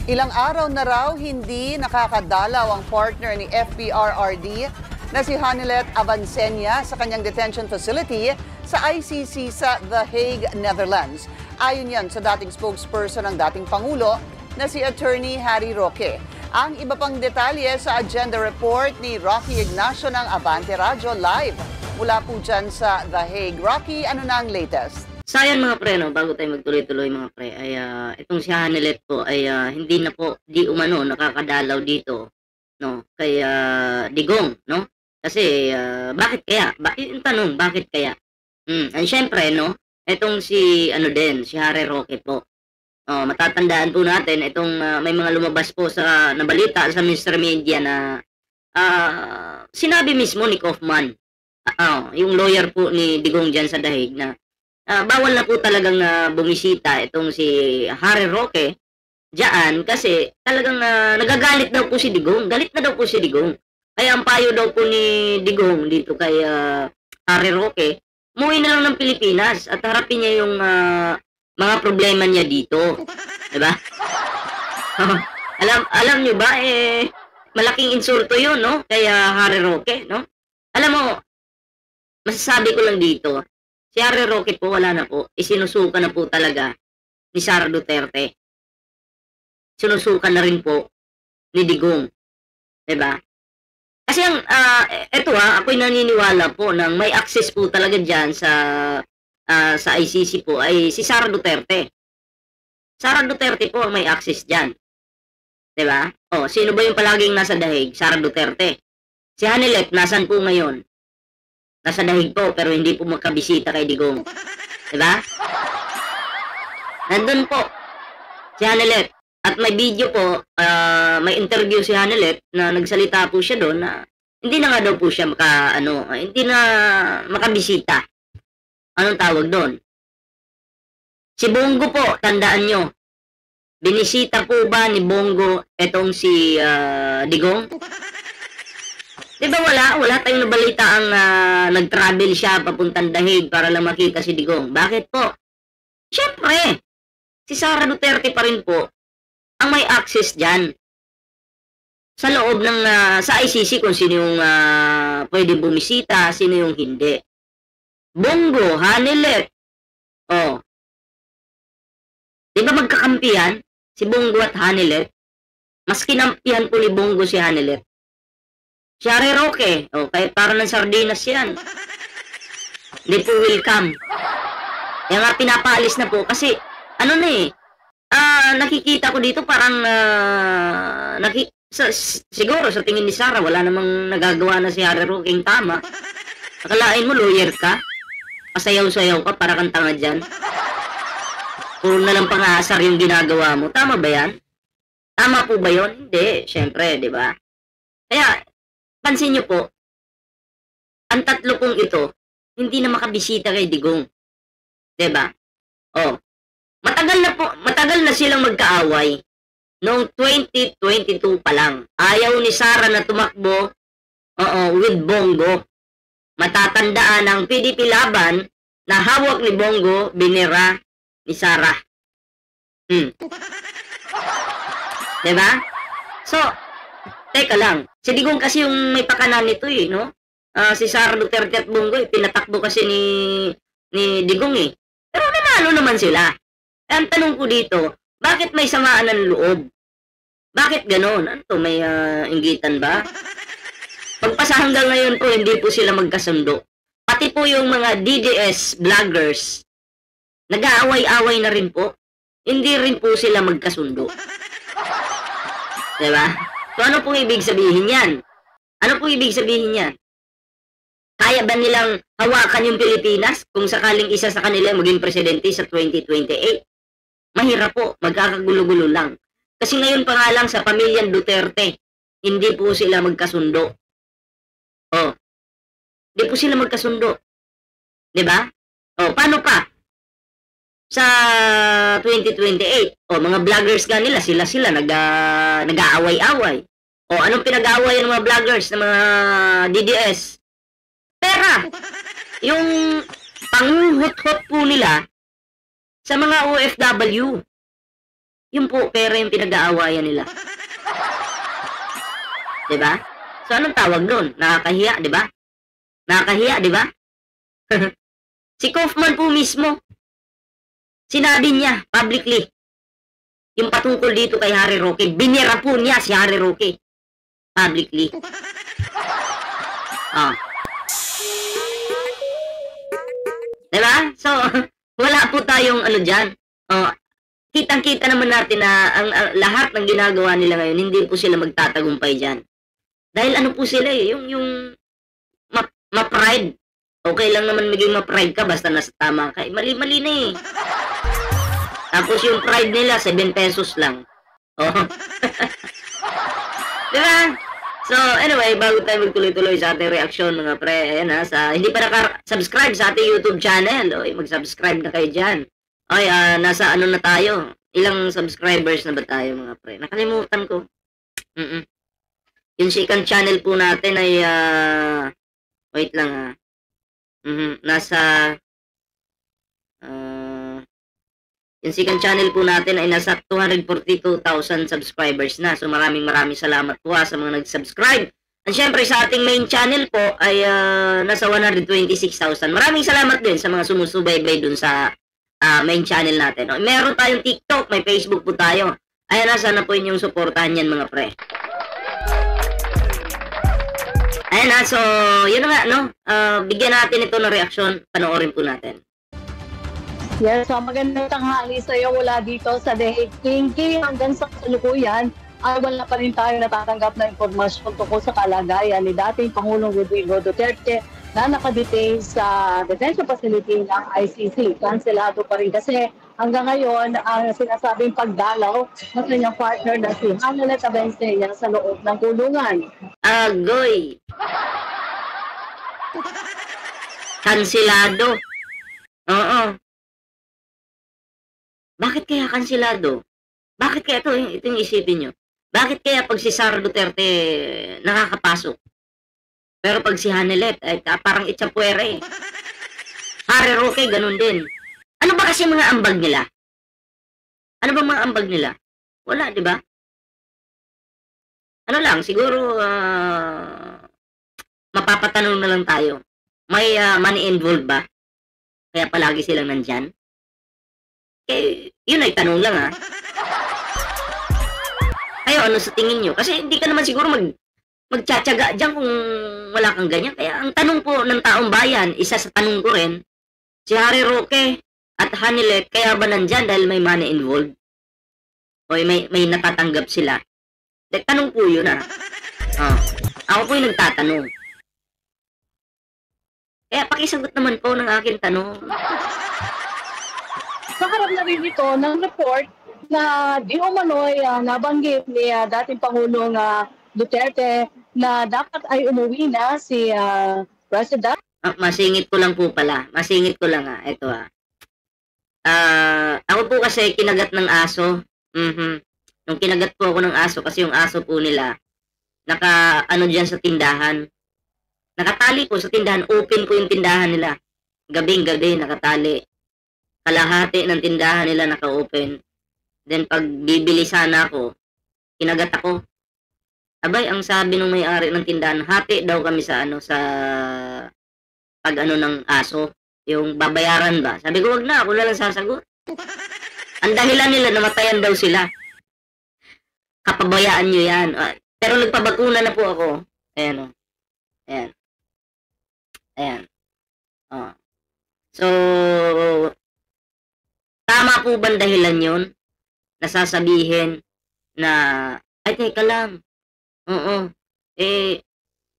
Ilang araw na raw hindi nakakadalaw ang partner ni FPRRD na si Hanilet Avancenia sa kanyang detention facility sa ICC sa The Hague, Netherlands. Ayon yan sa dating spokesperson ng dating Pangulo na si Attorney Harry Roque. Ang iba pang detalye sa agenda report ni Rocky Ignacio ng Abante Radio Live. Mula po dyan sa The Hague. Rocky, ano na ang latest? Sayang mga pre, no, bago tayo magtuloy-tuloy mga pre, ay itong si Hanilet po ay hindi na po, di umano, nakakadalaw dito, no, kay Digong, no? Kasi bakit kaya? Yung tanong, bakit kaya? At syempre, no, itong si, si Harry Roque po. Matatandaan po natin, itong may mga lumabas po sa nabalita sa Mr. Media na sinabi mismo ni Kaufman, yung lawyer po ni Digong dyan sa Dahig na bawal na po talagang bumisita itong si Harry Roque diyan kasi talagang nagagalit daw po si Digong. Galit na daw po si Digong. Kaya ang payo daw po ni Digong dito kay Harry Roque, umuwi na lang ng Pilipinas at harapin niya yung mga problema niya dito. Diba? alam niyo ba, malaking insulto yun, no? Kaya Harry Roque, no? Alam mo, masasabi ko lang dito, si Harry Roque po, wala na po. Isinusuka na po talaga ni Sara Duterte. Sinusuka na rin po ni Digong. Diba? Kasi ako'y naniniwala po nang may access po talaga dyan sa ICC po ay si Sara Duterte. Sara Duterte po ang may access dyan. Diba? Sino ba yung palaging nasa Dahig? Sara Duterte. Si Hanilet, nasan po ngayon? Nasa Dahig po, pero hindi po makabisita kay Digong. Diba? Nandun po si Hanilet. At may video po, may interview si Hanilet na nagsalita po siya doon na hindi na nga daw po siya hindi na makabisita. Anong tawag doon? Si Bongo po, tandaan nyo. Binisita po ba ni Bongo etong si Digong? Diba wala tayong nabalita ang nag-travel siya papuntang Dahig para lang makita si Digong. Bakit po? Siyempre, si Sara Duterte pa rin po ang may access dyan. Sa loob ng, sa ICC kung sino yung pwede bumisita, sino yung hindi. Bongo, Hanilet. Diba magkakampihan? Si Bongo at Hanilet. Mas kinampihan po ni Bongo si Hanilet. Si Harry Roque, kahit para ng sardinas yan. Hindi po welcome. Kaya nga pinapaalis na po kasi, nakikita ko dito parang, siguro sa tingin ni Sara, wala namang nagagawa na si Harry Roque yung tama. Akalain mo, lawyer ka? Pasayaw-sayaw ka, para kang tanga dyan. Puro na lang pang-aasar yung ginagawa mo. Tama ba yan? Tama po ba yun? Hindi, syempre, di ba? Kaya, pansin nyo po, ang tatlo pong ito, hindi na makabisita kay Digong. Diba? Matagal na silang magkaaway. Noong 2022 pa lang. Ayaw ni Sara na tumakbo, with Bongo. Matatandaan ang PDP laban na hawak ni Bongo, binira ni Sara. Diba? So, teka lang. Si Digong kasi yung may pakanan nito no? Si Sara Duterte at Bongo, pinatakbo kasi ni Digong Pero nanalo naman sila. Ang tanong ko dito, bakit may samaan ng loob? Bakit ganon? Ano to, may inggitan ba? Pagpasa hanggang ngayon po, hindi po sila magkasundo. Pati po yung mga DDS vloggers, nag-aaway-away na rin po. Hindi rin po sila magkasundo. Diba? So ano pong ibig sabihin yan? Ano pong ibig sabihin yan? Kaya ba nilang hawakan yung Pilipinas kung sakaling isa sa kanila maging presidente sa 2028? Mahirap po, magkakagulo-gulo lang. Kasi ngayon pa nga lang sa pamilyang Duterte, hindi po sila magkasundo. Hindi po sila magkasundo. Diba? Paano pa? Sa 2028, mga vloggers ka nila, sila nag-aaway-away. Anong pinag-aawayan ng mga vloggers, ng mga DDS? Pera! Yung panguhot-hot po nila sa mga OFW. Yun po, pera yung pinag-aawayan nila. Diba? So, anong tawag doon? Nakakahiya, diba? Nakakahiya, diba? Si Kaufman po mismo, sinabi niya publicly, yung patungkol dito kay Harry Roque, binira po niya si Harry Roque publicly. Oh. Diba? So, wala po tayong ano dyan. Oh, kitang-kita naman natin na ang lahat ng ginagawa nila ngayon, hindi po sila magtatagumpay dyan. Dahil ano po sila eh, yung ma-pride. Okay lang naman maging ma-pride ka basta nasa tama ka. Mali-mali na eh. Tapos yung pride nila, 7 pesos lang. Oh. Diba? So, anyway, bago tayo magtuloy-tuloy sa ating reaksyon, mga pre, ayan ha, hindi pa naka-subscribe sa ating YouTube channel, oy, mag-subscribe na kayo dyan. Oy, nasa ano na tayo? Ilang subscribers na ba tayo, mga pre? Nakalimutan ko. Yung second channel po natin ay, wait lang ha. Yung second channel po natin ay nasa 242,000 subscribers na. So maraming salamat po sa mga nag-subscribe. At syempre sa ating main channel po ay nasa 126,000. Maraming salamat din sa mga sumusubaybay dun sa main channel natin. No? Meron tayong TikTok, may Facebook po tayo. Ayan na, sana po inyong suportahan yan mga pre. Ayan na, so yun na nga, no? Bigyan natin ito ng reaksyon, panoorin po natin. Yes, so magandang tanghali sa iyo mula dito sa The Hague. Kinky, hanggang sa kasalukuyan ay wala pa rin tayo natatanggap na impormasyon tungkol sa kalagayan ni dating Pangulong Rodrigo Duterte na nakadetain sa detention facility ng ICC. Kanselado pa rin kasi hanggang ngayon ang sinasabing pagdalaw ng kanyang partner na si Hanelet Abencena sa loob ng kulungan. Agoy! Kanselado. Oo. Bakit kaya kanselado? Bakit kaya ito yung isipin nyo? Bakit kaya pag si Sara Duterte nakakapasok? Pero pag si Hanelet, ay parang itsapuere eh. Harry Roque, ganun din. Ano ba kasi mga ambag nila? Ano ba mga ambag nila? Wala, di ba? Ano lang, siguro mapapatanong na lang tayo. May money involved ba? Kaya palagi silang nandyan? Eh, yun ay tanong lang ha. Kayo, ano sa tingin nyo? Kasi hindi ka naman siguro magtsatsaga dyan kung wala kang ganyan. Kaya ang tanong po ng taong bayan, isa sa tanong ko rin, si Harry Roque at Hanelet, kaya ba nandyan dahil may money involved? O may natatanggap sila? Tanong po yun ha. Ako po yung nagtatanong. Kaya pakisagot naman po ng aking tanong. Nakaharap na rin ito ng report na di umano'y nabanggit ni dating Pangulong Duterte na dapat ay umuwi na si President. Masingit ko lang po pala. Masingit ko lang ha. Ito ha. Ako po kasi kinagat ng aso. Nung kinagat po ako ng aso kasi yung aso po nila ano dyan sa tindahan. Nakatali po sa tindahan. Open po yung tindahan nila. Gabing-gabi nakatali. Kalahati ng tindahan nila naka-open. Then pag bibili sana ako, kinagat ako. Abay, ang sabi ng may-ari ng tindahan, hati daw kami sa pag ng aso, yung babayaran ba. Sabi ko, wag na, ako na lang sasagot. Ang dahilan nila, namatayan daw sila. Kapabayaan nyo yan. Pero nagpabakuna na po ako. Ayan o. Ayan. Ayan. So, tama po ba dahilan yun? Nasasabihin na, ay teka lang, oo,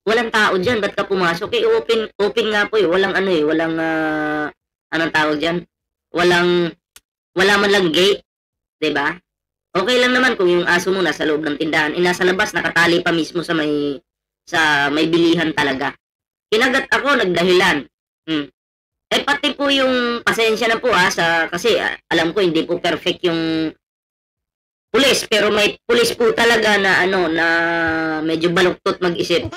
walang tao dyan, ba't ka pumasok? Open nga po walang walang, anong tawag dyan? Wala man lang gate, diba? Okay lang naman kung yung aso mo nasa loob ng tindahan, nasa labas, nakatali pa mismo sa may bilihan talaga. Kinagat ako, nagdahilan. Pati po yung pasensya na po kasi alam ko hindi po perfect yung pulis, pero may pulis po talaga na na medyo baluktot mag-isip.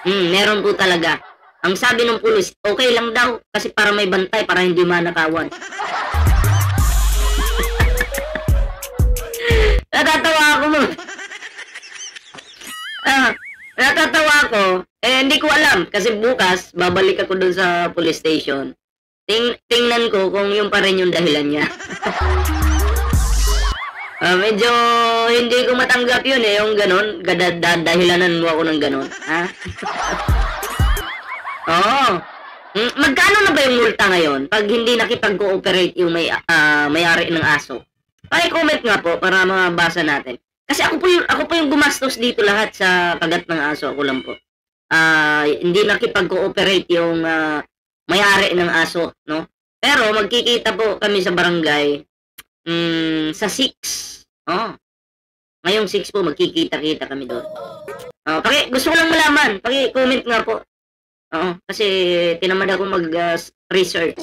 Meron po talaga. Ang sabi ng pulis, okay lang daw kasi para may bantay, para hindi manakawan. Natatawa ako mo. Natatawa ako. Hindi ko alam. Kasi bukas, babalik ako dun sa police station. Tingnan ko kung yung pa rin yung dahilan niya. Medyo hindi ko matanggap yun yung ganun. Dahilanan mo ako ng ganun. Ha? Oo. Magkano na ba yung multa ngayon pag hindi nakipag-cooperate yung may-ari ng aso? Paki-comment nga po para mabasa natin. Kasi ako po yung gumastos dito lahat sa kagat ng aso. Ako lang po. Hindi nakipag-cooperate yung may-ari ng aso, no? Pero magkikita po kami sa barangay sa 6. Ngayong 6 po magkikita-kita kami doon. Gusto ko lang malaman. Paki-comment nga po. Kasi tinamad ako mag-research.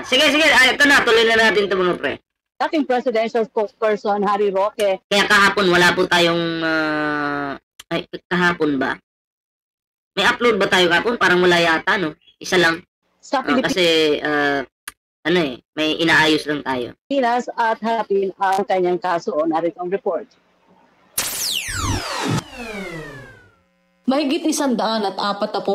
Sige. Ito na, tuloy na natin ito mga pre. Dating presidential spokesperson Harry Roque. Kaya kahapon wala po tayong... kahapon ba? May upload ba tayo kahapon? Parang wala yata, no? Isa lang. Sa Kasi, may inaayos lang tayo. Pilipinas at harapin ang kanyang kaso. Narito ang report. Mahigit 140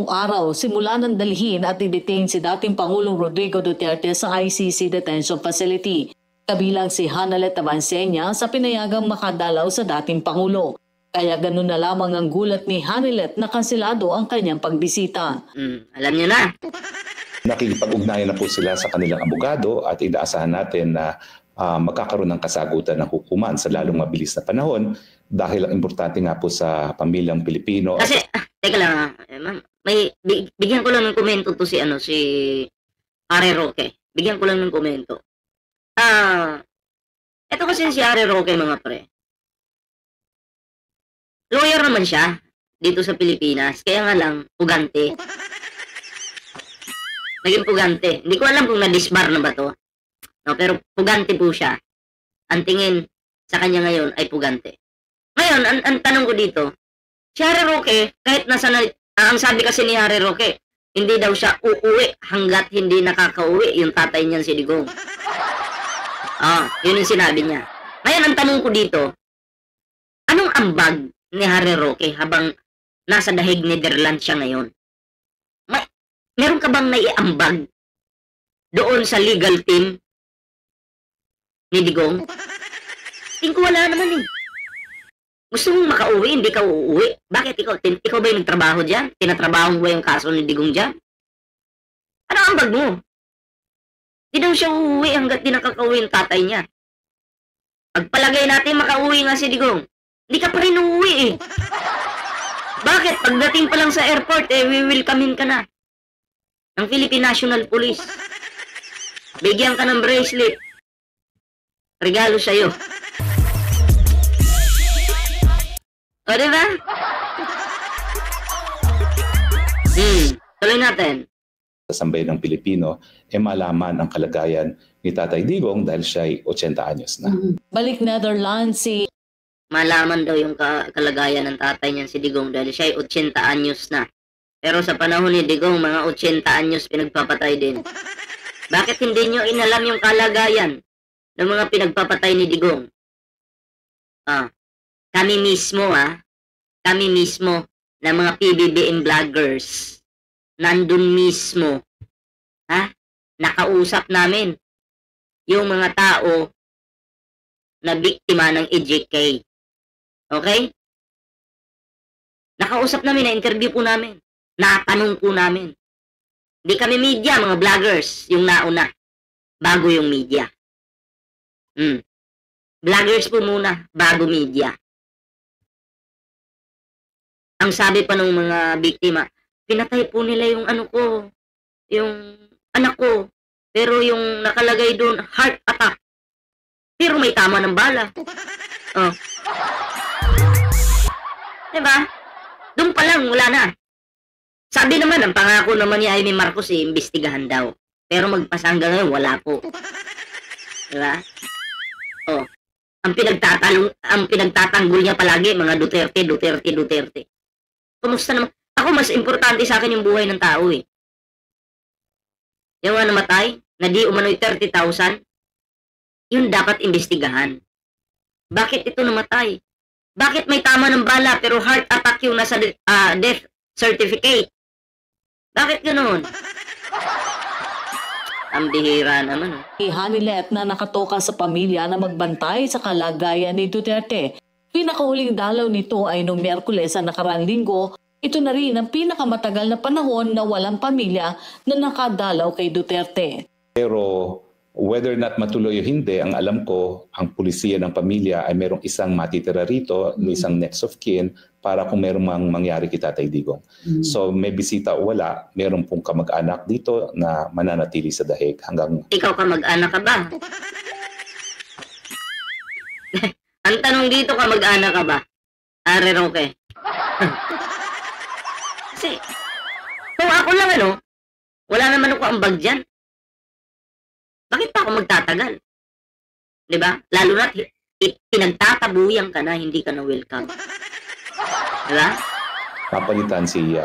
araw simula nang dalhin at i-detain si dating Pangulong Rodrigo Duterte sa ICC Detention Facility, kabilang si Hanilet Avancenia sa pinayagang makadalaw sa dating Pangulo. Kaya ganun na lamang ang gulat ni Hanilet na kanselado ang kanyang pagbisita. Alam niyo na. Nakikipag-ugnayan na po sila sa kanilang abogado at inaasahan natin na magkakaroon ng kasagutan ng hukuman sa lalong mabilis na panahon dahil ang importante nga po sa pamilyang Pilipino. Kasi, teka lang, ma'am, bigyan ko lang ng komento to si Harry Roque. Bigyan ko lang ng komento. Ito kasi si Harry Roque mga pre. Lawyer naman siya dito sa Pilipinas, kaya nga lang, pugante. Naging pugante. Hindi ko alam kung na-disbar na ba to. No, pero pugante po siya. Ang tingin sa kanya ngayon ay pugante. Ngayon, ang tanong ko dito, si Harry Roque, kahit ang sabi kasi ni Harry Roque, hindi daw siya uuwi hanggat hindi nakakauwi yung tatay niyan si Digong. Yun yung sinabi niya. Ngayon, ang tanong ko dito, anong ambag ni Harry Roque habang nasa dahig Netherlands siya ngayon? Meron ka bang naiambag doon sa legal team ni Digong? Tingin ko wala naman eh. Gusto mong makauwi, hindi ka uuwi. Bakit ikaw ba yung nagtrabaho dyan? Tinatrabaho mo ba yung kaso ni Digong dyan? Ano ang ambag mo? Di daw siya uuwi hanggat di nakakauwi yung tatay niya. Pagpalagay natin makauwi nga si Digong, hindi ka pa rin uuwi eh. Bakit? Pagdating pa lang sa airport, welcomein ka na ng Philippine National Police. Bigyan ka ng bracelet. Regalo sa'yo. O, diba? Tuloy natin. Sa sambayan ng Pilipino, malaman ang kalagayan ni Tatay Digong dahil siya ay 80 anyos na. Balik Netherlands si Malaman daw yung kalagayan ng tatay niyan si Digong dahil siya ay 80 anyos na. Pero sa panahon ni Digong, mga 80 anyos pinagpapatay din. Bakit hindi nyo inalam yung kalagayan ng mga pinagpapatay ni Digong? Kami mismo na mga PBBM vloggers, nandun mismo, nakausap namin yung mga tao na biktima ng EJK. Okay? Nakausap namin, na-interview po namin, natanong po namin. Hindi kami media, mga vloggers, yung nauna, bago yung media. Vloggers po muna, bago media. Ang sabi pa ng mga biktima, pinatay po nila yung yung anak ko. Pero yung nakalagay doon, heart attack. Pero may tama ng bala. Diba? Doon pa lang, wala na. Sabi naman, ang pangako naman ni Amy Marcos, imbestigahan daw. Pero magpasa hanggang ngayon, wala po. Diba? Ang pinagtatanggol niya palagi, mga Duterte. Kumusta naman? Ako, mas importante sa akin yung buhay ng tao eh. Yung namatay, na di umano'y 30,000, yun dapat imbestigahan. Bakit ito namatay? Bakit may tama ng bala pero heart attack yung nasa death certificate? Bakit ganoon? Ang bihira naman. Hanilet na nakatoka sa pamilya na magbantay sa kalagayan ni Duterte. Pinakahuling dalaw nito ay noong Miyerkules sa nakaraang linggo. Ito na rin ang pinakamatagal na panahon na walang pamilya na nakadalaw kay Duterte. Pero whether not matuloy o hindi, ang alam ko, ang pulisiya ng pamilya ay merong isang matitira rito, isang next of kin, para kung merong mangyari kay Tatay Digong. So may bisita o wala, meron pong kamag-anak dito na mananatili sa dahig hanggang... Ikaw kamag-anak ka ba? Ang tanong dito, kamag-anak ka ba? Are Roque. Kasi, kung ako lang wala naman ako ambag dyan. Bakit pa ako magtatagal? Diba? Lalo na, pinagtatabuyan ka na, hindi ka na welcome. Diba? Papalitan si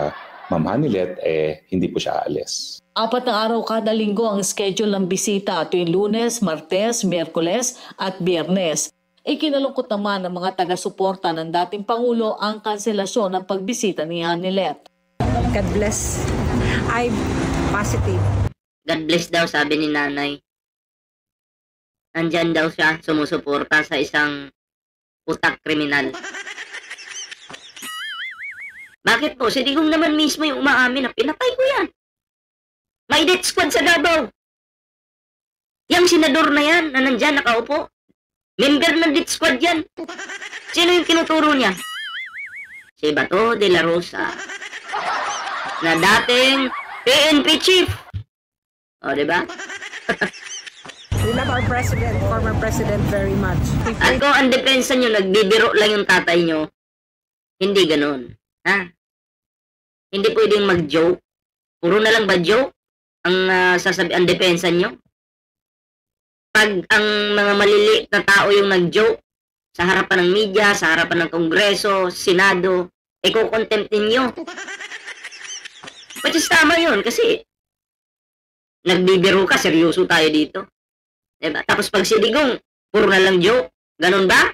Ma'am Hanilet, hindi po siya aalis. 4 na araw kada linggo ang schedule ng bisita tuwing Lunes, Martes, Miyerkules at Biyernes. Ikinalungkot naman ng mga taga-suporta ng dating Pangulo ang kanselasyon ng pagbisita ni Hanilet. God bless. I'm positive. God bless daw, sabi ni nanay. Nandyan daw siya, sumusuporta sa isang utak kriminal. Bakit po? Si Digong naman mismo yung umaamin na pinatay ko yan. May death squad sa Davao. Yang senador na yan, na nandyan nakaupo. Member ng death squad yan. Sino yung tinuturo niya? Si Bato de la Rosa. Na dating PNP chief. O, diba? We love our president, former president, very much. At kung ang depensa nyo, nagbibiro lang yung tatay nyo, hindi ganun. Ha? Hindi pwedeng mag-joke. Puro na lang ba joke ang ang depensa nyo? Pag ang mga maliliit na tao yung nag-joke sa harapan ng media, sa harapan ng Kongreso, Senado, kukontempt ninyo. Which is tama yun kasi nagbibiro ka, seryoso tayo dito. Diba? Tapos pag si Digong, puro na lang joke. Ganun ba?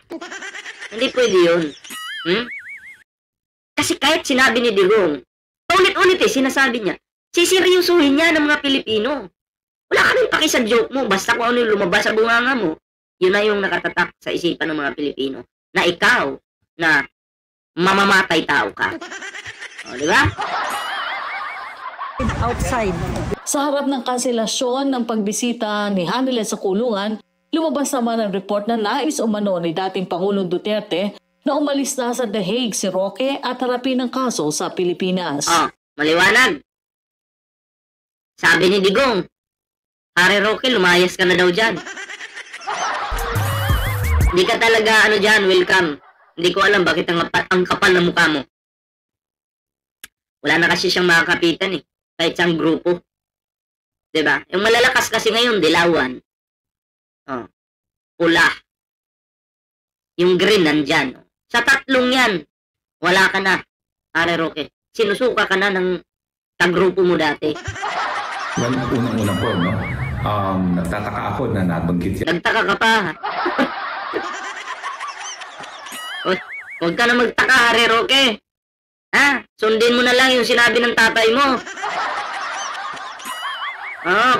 Hindi pwede yun. Kasi kahit sinabi ni Digong, ulit-ulit sinasabi niya, siseryosuhin niya ng mga Pilipino. Wala ka rin paki sa joke mo. Basta kung ano yung lumabas sa bunganga mo, yun na yung nakatatak sa isipan ng mga Pilipino. Na ikaw, na mamamatay tao ka. O, di ba? Outside. Sa harap ng kanselasyon ng pagbisita ni Hanilet sa kulungan, lumabas naman ang report na nais umano ni dating Pangulong Duterte na umalis na sa The Hague si Roque at harapin ang kaso sa Pilipinas. Maliwanag. Sabi ni Digong, Pare Roque, lumayas ka na daw dyan. Hindi ka talaga dyan, welcome. Hindi ko alam bakit ang kapal na mukha mo. Wala na kasi siyang makakapitan kahit siyang grupo. Diba? Yung malalakas kasi ngayon, dilawan. Pula. Yung green nandyan. Sa tatlong yan, wala ka na, Pare Roque. Sinusuka ka na ng kagrupo mo dati. Well, unang-unang po, nagtataka ako na nabanggit siya. Nagtaka ka pa. Huwag ka na magtaka, Pare Roque. Sundin mo na lang yung sinabi ng tatay mo.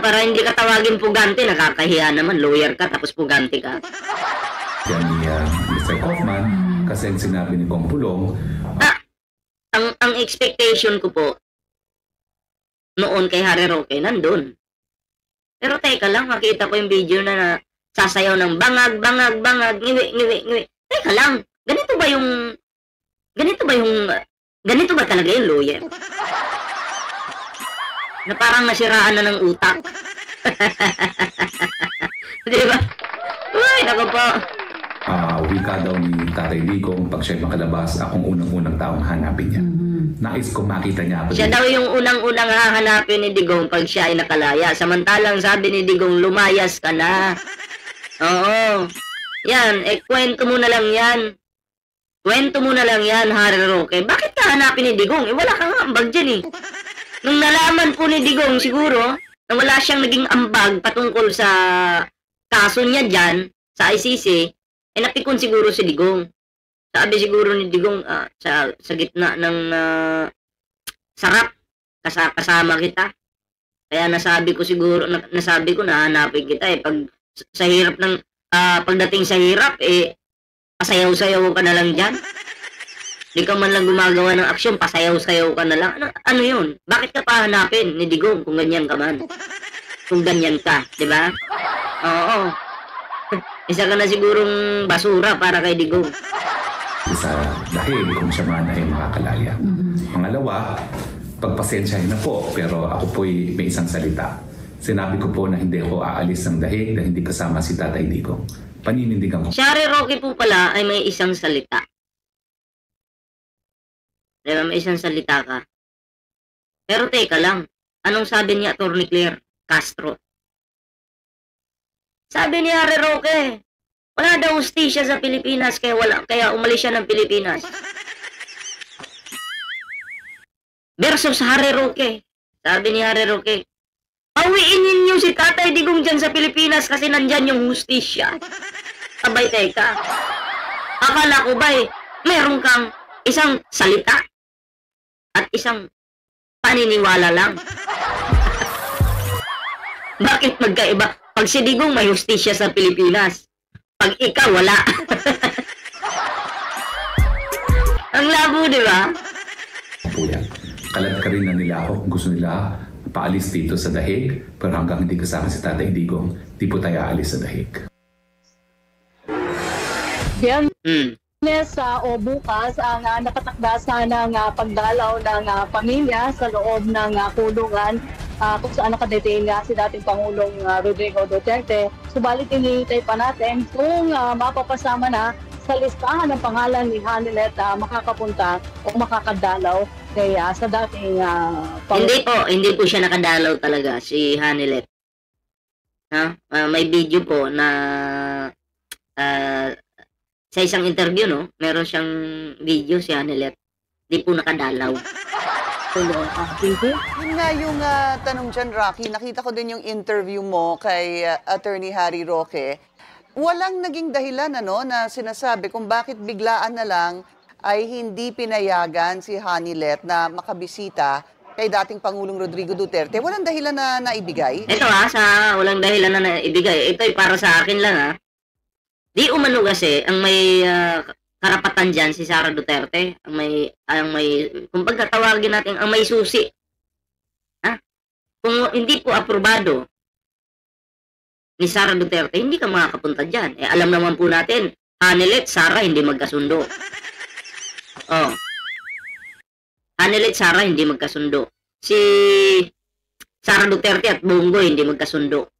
Para hindi ka tawagin pugante, nakakahiya naman, lawyer ka tapos pugante ka. Yan ni Mr. Kaufman, kasi sinabi ni Kong Pulong. Ang expectation ko po, noon kay Harry Roque, nandun. Pero teka lang, makita ko yung video na sasayaw ng bangag, ngiwi. Teka lang, ganito ba talaga yung lawyer? Na parang nasiraan na ng utak. Diba? Uy, naku po. Wika daw ni Tatay Digong, pag siya makalabas, akong unang-unang taong hanapin niya. Nais ko makita niya ako. Siya daw yung unang-unang hahanapin ni Digong pag siya ay nakalaya. Samantalang sabi ni Digong, lumayas ka na. Oo. Yan, kwento mo na lang yan. Kwento mo na lang yan, Harry Roque. Bakit ka hanapin ni Digong? Wala kang ambag dyan Nung nalaman po ni Digong siguro na wala siyang naging ambag patungkol sa kaso niya dyan, sa ICC, napikon siguro si Digong. Sabi siguro ni Digong, sa gitna ng sarap, kasama kita. Kaya nasabi ko siguro, nasabi ko na hanapin kita pag sa hirap ng, pagdating sa hirap, pasayaw-sayaw ka na lang dyan. Di ka man lang gumagawa ng aksyon, pasayaw-sayaw ka na lang. Ano yun? Bakit ka pa hanapin ni Digong kung ganyan ka man? Kung ganyan ka, di ba? Oo. Isa ka na sigurong basura para kay Digong. Sa dahil kung siya man ay makakalaya. Pangalawa, pagpasensyahin na po, pero ako po'y may isang salita. Sinabi ko po na hindi ako aalis ng dahig na hindi kasama si Tatay Digong. Paninindigan ko. Si Harry Roque po pala ay may isang salita. Diba, may isang salita ka. Pero teka lang, anong sabi ni Atty. Claire Castro? Sabi ni Harry Roque, wala daw hustisya sa Pilipinas, kaya umalis siya ng Pilipinas. Versus Harry Roque. Sabi ni Harry Roque, pawiin ninyo si Tatay Digong dyan sa Pilipinas kasi nandyan yung hustisya. Abay, teka. Akala ko ba meron kang isang salita at isang paniniwala lang. Bakit magkaiba? Pag si Digong may hustisya sa Pilipinas, pag ikaw wala. Ang labo, di ba? Po yan. Kalat ka rin na nila ako. Gusto nila paalis dito sa dahig, pero hanggang hindi kasama si Tatay Digong, di po tayo aalis sa dahig. Yan, Hmm. o bukas ang nakatakda ng pagdalaw ng pamilya sa loob ng kulungan kung saan nakadetain nga si dating Pangulong Rodrigo Duterte. Subalit inihintay pa natin kung mapapasama na sa listahan ng pangalan ni Hanilet makakapunta o makakadalaw kaya sa dating Hindi po siya nakadalaw talaga, si Hanilet. May video po na sa isang interview, no? Meron siyang video si Hanilet. Di po nakadalaw. Yun nga yung tanong dyan, Rocky. Nakita ko din yung interview mo kay Attorney Harry Roque. Walang naging dahilan na sinasabi kung bakit biglaan na lang ay hindi pinayagan si Hanilet na makabisita kay dating Pangulong Rodrigo Duterte. Walang dahilan na naibigay? Ito sa walang dahilan na naibigay. Ito ay para sa akin lang Di umano kasi ang may karapatan dyan si Sara Duterte, ang may kumbaga tawagin natin ang may susi. Kung hindi po aprobado ni Sara Duterte, hindi ka makakapunta dyan. Alam naman po natin, Hanilet, Sara hindi magkasundo. Hanilet, Sara hindi magkasundo. Si Sara Duterte at Bongo hindi magkasundo.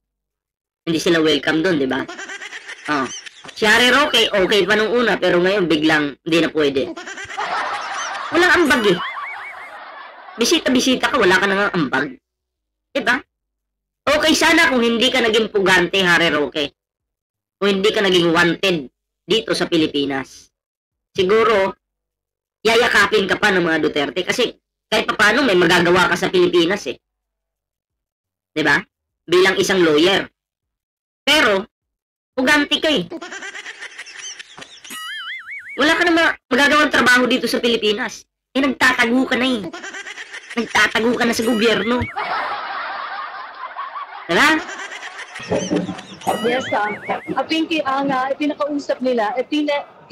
Hindi sila welcome doon, di ba? Si Harry Roque, okay pa nung una, pero ngayon biglang hindi na pwede. Walang ambag Bisita-bisita ka, wala ka nang ambag. Diba? Okay sana kung hindi ka naging pugante, Harry Roque. Kung hindi ka naging wanted dito sa Pilipinas. Siguro, yayakapin ka pa ng mga Duterte kasi kahit paano may magagawa ka sa Pilipinas Diba? Bilang isang lawyer. Pero, pugante ka Wala ka na magagawang trabaho dito sa Pilipinas. Nagtatago ka na Nagtatago ka na sa gobyerno. Diba? Yes, Pinky, ang pinakausap nila,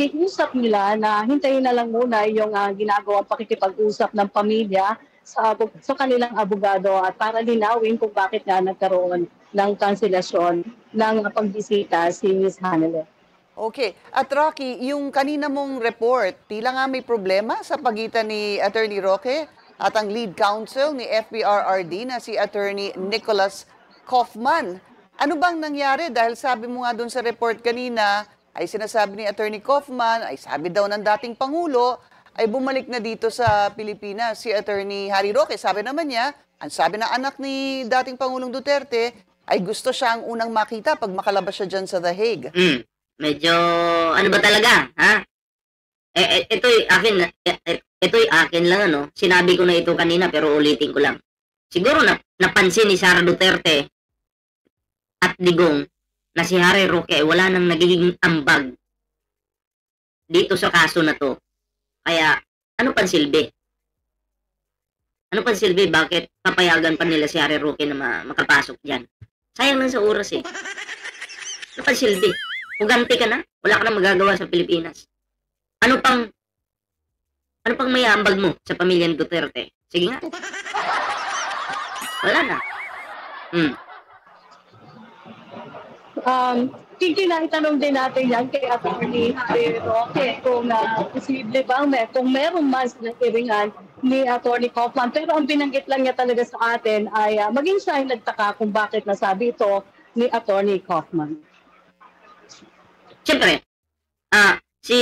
kiusap nila na hintayin na lang muna yung ginagawang pakikipag-usap ng pamilya sa kanilang abogado at para linawin kung bakit nga nagkaroon ng kanselasyon ng pagbisita si Ms. Hanilet. Okay. At Rocky, yung kanina mong report, tila nga may problema sa pagitan ni Attorney Roque at ang lead counsel ni FPRRD na si Attorney Nicholas Kaufman. Ano bang nangyari? Dahil sabi mo nga doon sa report kanina, ay sinasabi ni Attorney Kaufman, ay sabi daw ng dating Pangulo, ay bumalik na dito sa Pilipinas si Attorney Harry Roque. Sabi naman niya, ang sabi ng anak ni dating Pangulong Duterte, ay gusto siya ang unang makita pag makalabas siya dyan sa The Hague. Medyo, ano ba talaga, Ito'y akin lang, Sinabi ko na ito kanina, pero ulitin ko lang. Siguro napansin ni Sara Duterte at Digong na si Harry Roque ay wala nang nagiging ambag dito sa kaso na to. Kaya, ano pang silbi? Ano pang silbi? Bakit papayagan pa nila si Harry Roque na makapasok dyan? Sayang lang sa oras eh. Ano pang silbi? Puganti ka na? Wala ka na magagawa sa Pilipinas. Ano pang may ambag mo sa pamilya ng Duterte? Sige nga. Wala na. Kiki na itanong din natin yan kay Atty. Harry Roque kung posible bang kung meron man silang iringan ni Atty. Kaufman. Pero ang binanggit lang niya talaga sa atin ay maging siya ay nagtaka kung bakit nasabi ito ni Atty. Kaufman. Siyempre, si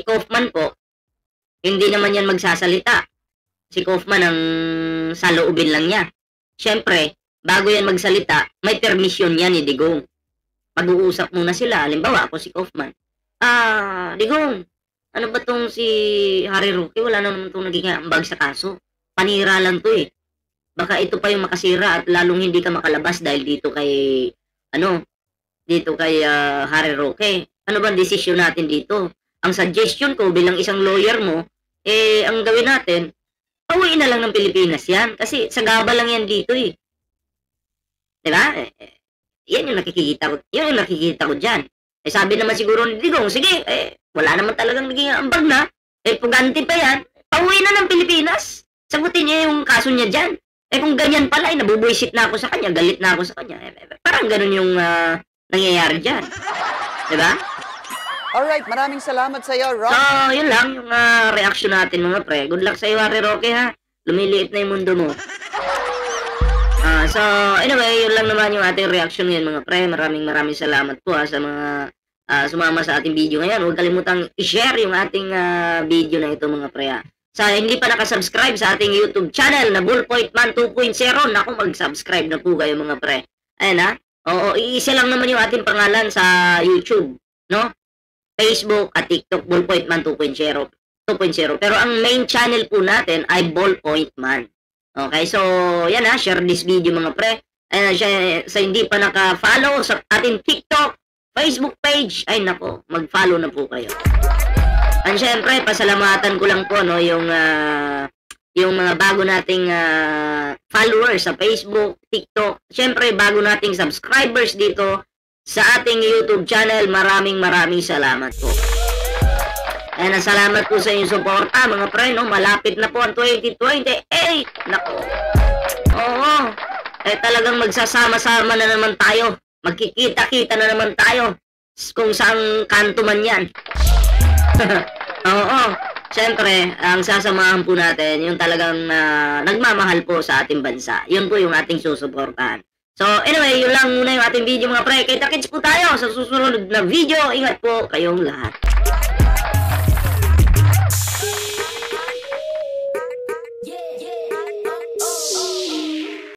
Kaufman po, hindi naman yan magsasalita. Si Kaufman ang saloobin lang niya. Siyempre, bago yan magsalita, may permission yan ni Digong. Mag-uusap muna sila. Halimbawa, ako si Kaufman. Digong, ano ba tong si Harry Roque? Wala na naman itong naging ambag sa kaso. Panira lang to eh. Baka ito pa yung makasira at lalong hindi ka makalabas dahil dito kay, Harry Roque. Ano ba ang desisyon natin dito? Ang suggestion ko bilang isang lawyer mo, ang gawin natin, pauwiin na lang ng Pilipinas yan. Kasi sagaba lang yan dito eh. Diba? Yan yung nakikita ko dyan. Sabi naman siguro ni Digong, sige, wala naman talagang naging ambag na. Puganti pa yan. Pauwi na ng Pilipinas. Sagutin niya yung kaso niya dyan. Kung ganyan pala, nabubuisit na ako sa kanya, galit na ako sa kanya. Parang ganun yung nangyayari dyan. Diba? Alright, maraming salamat sa iyo, Rob. So, yun lang yung reaction natin mga pre. Good luck sa iyo, Harry Roque ha. Lumiliit na yung mundo mo. So, anyway, yun lang naman yung ating reaction ngayon mga pre. Maraming salamat po sa mga sumama sa ating video ngayon. Huwag kalimutang i-share yung ating video na ito mga pre. Sa hindi pa nakasubscribe sa ating YouTube channel na Ballpoint Man 2.0, naku, mag-subscribe na po kayo mga pre. Ayan ha. Oo, iisa lang naman yung ating pangalan sa YouTube, no? Facebook at TikTok, Ballpoint Man 2.0. Pero ang main channel po natin ay Ballpoint Man. Okay, so yan ha, share this video mga pre. Sa hindi pa naka-follow sa ating TikTok, Facebook page, ay nako, mag-follow na po kayo. And syempre, pasalamatan ko lang po no, yung mga bago nating followers sa Facebook, TikTok. Syempre, bago nating subscribers dito sa ating YouTube channel, maraming salamat po. And salamat po sa inyong suporta mga pre, no? Malapit na po ang 2028. Nako. Oo. Talagang magsasama-sama na naman tayo. Magkikita-kita na naman tayo. Kung saan kanto man yan. Oo. Siyempre, ang sasamahan po natin, yung talagang nagmamahal po sa ating bansa. Yun po yung ating susuportahan. So, anyway, yun lang muna yung ating video mga pre. Kita-kits po tayo sa susunod na video. Ingat po kayong lahat.